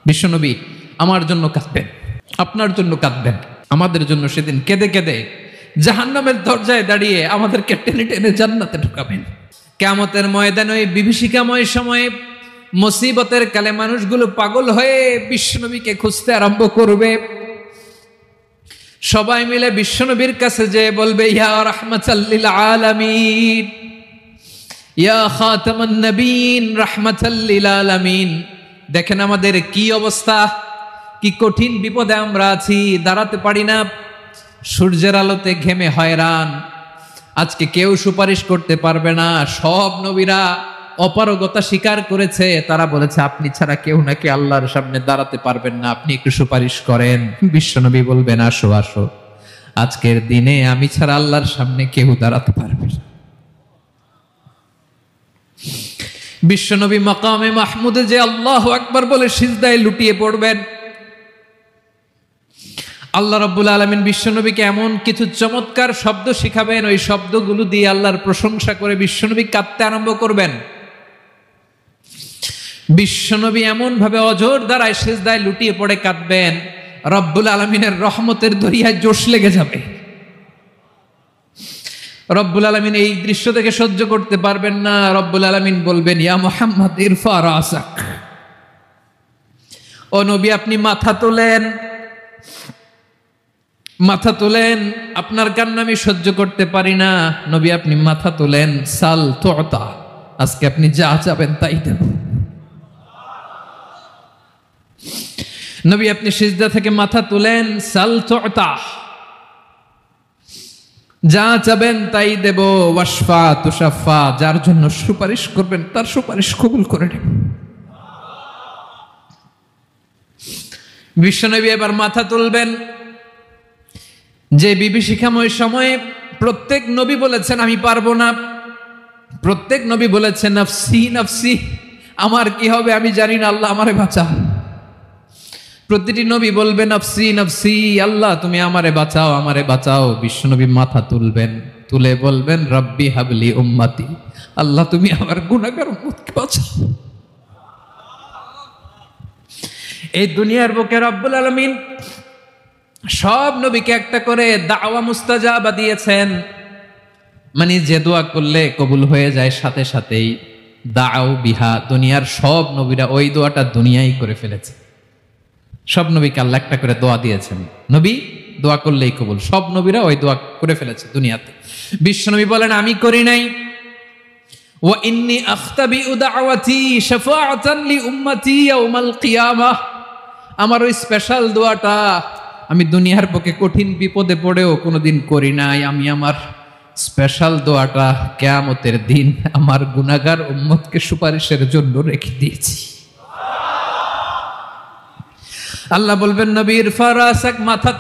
বিশ্বনবী আমার জন্য কাঁদবেন, আপনার জন্য কাঁদবেন, আমাদের জন্য সেদিন কেঁদে কেঁদে জাহান্নামের দরজায় দাঁড়িয়ে আমাদেরকে টেনে টেনে জান্নাতে ঢুকাবেন। কিয়ামতের ময়দানে ওই বিভীষিকাময় সময়ে মুসিবতের কালে মানুষগুলো পাগল হয়ে বিশ্বনবীকে খুঁজতে আরম্ভ করবে। সবাই মিলে বিশ্বনবীর কাছে যে বলবে, ইয়া রাহমাতাল লিল আলামিন, ইয়া খাতামান নবীন, রাহমাতাল লিল আলামিন। দেখেন আমাদের কি অবস্থা, কি কঠিন বিপদে আমরা আছি, দাঁড়াতে পারি না, সূর্যের আলোতে ঘেমে হয়রান। আজকে কেউ সুপারিশ করতে পারবে না। সব নবীরা অপারগতা স্বীকার করেছে, তারা বলেছে আপনি ছাড়া কেউ নাকি আল্লাহর সামনে দাঁড়াতে পারবেন না, আপনি একটু সুপারিশ করেন। বিশ্বনবী বলবেন, আসো আসো, আজকের দিনে আমি ছাড়া আল্লাহর সামনে কেউ দাঁড়াতে পারবে না। বিশ্বনবী মাকামে মাহমুদে যে আল্লাহু আকবার বলে সিজদায় লুটিয়ে পড়বেন। আল্লাহ রাব্বুল আলামিন বিশ্বনবীকে এমন কিছু চমৎকার শব্দ শিখাবেন, ওই শব্দগুলো দিয়ে আল্লাহর প্রশংসা করে বিশ্বনবী কাঁদতে আরম্ভ করবেন। বিশ্বনবী এমন ভাবে অজর দ্বারায় সিজদায় লুটিয়ে পড়ে কাঁদবেন, রব্বুল আলামিনের রহমতের দরিয়ায় জোশ লেগে যাবে। রব্বুল আলামিন এই দৃশ্য দেখে সহ্য করতে পারবেন না। রব্বুল আলামিন বলবেন, ইয়া মুহাম্মদ ইরফা রাসাক, ও নবী আপনি মাথা তোলেন, মাথা তোলেন, আপনার কান্না আমি সহ্য করতে পারি না। নবী আপনি মাথা তোলেন, সাল তুতা, আজকে আপনি যা চাবেন তাই দেব। নবী আপনি সিজদা থেকে মাথা তুলেন, সাল তুতা, যা চাবেন তাই দেব। ওয়াশফা তুশাফা, যার জন্য সুপারিশ করবেন তার সুপারিশ কবুল করে নেব। বিশ্বনবী এবার মাথা তুলবেন। যে বিভীষিকাময় সময়ে প্রত্যেক নবী বলেছেন আমি পারবো না, প্রত্যেক নবী বলেছেন নফসি নফসি, আমার কি হবে আমি জানি না, আল্লাহ আমারে বাঁচাও। প্রতিটি নবী বলবেন নফসি নফসি, আল্লাহ তুমি আমারে বাঁচাও, আমারে বাঁচাও। বিশ্বনবী মাথা তুলবেন, তুলে বলবেন রব্বি হাবলি উম্মতি, আল্লাহ তুমি আমার গুনাহগার উম্মতকে বাঁচাও। এই দুনিয়ার বুকে রব্বুল আলামিন সব নবীকে একটা করে দাওয়া মুস্তাজাবা দিয়েছেন, মানে যে দোয়া করলে কবুল হয়ে যায় সাথে সাথেই। দাও বিহা, দুনিয়ার সব নবীরা ওই দোয়াটা দুনিয়ায় করে ফেলেছে। সব নবীকে আল্লাহ একটা করে দোয়া দিয়েছেন, নবী দোয়া করলেই কবুল। সব নবীরা ওই দোয়া করে ফেলেছে দুনিয়াতে। বিশ্বনবী বলেন আমি করি নাই। ওয়া ইন্নী আখতাবিউ দাওয়াতি শাফাআতান লি উম্মতি ইয়াউমাল কিয়ামাহ, আমার ওই স্পেশাল দোয়াটা আমি দুনিয়ার পক্ষে কঠিন বিপদে পড়েও কোনোদিন করি নাই। আমি আমার স্পেশাল দোয়াটা কিয়ামতের দিন আমার গুনাহগার উম্মতকে সুপারিশের জন্য রেখে দিয়েছি। আল্লাহ বলবেন নবীর ফারাসাক, মাথা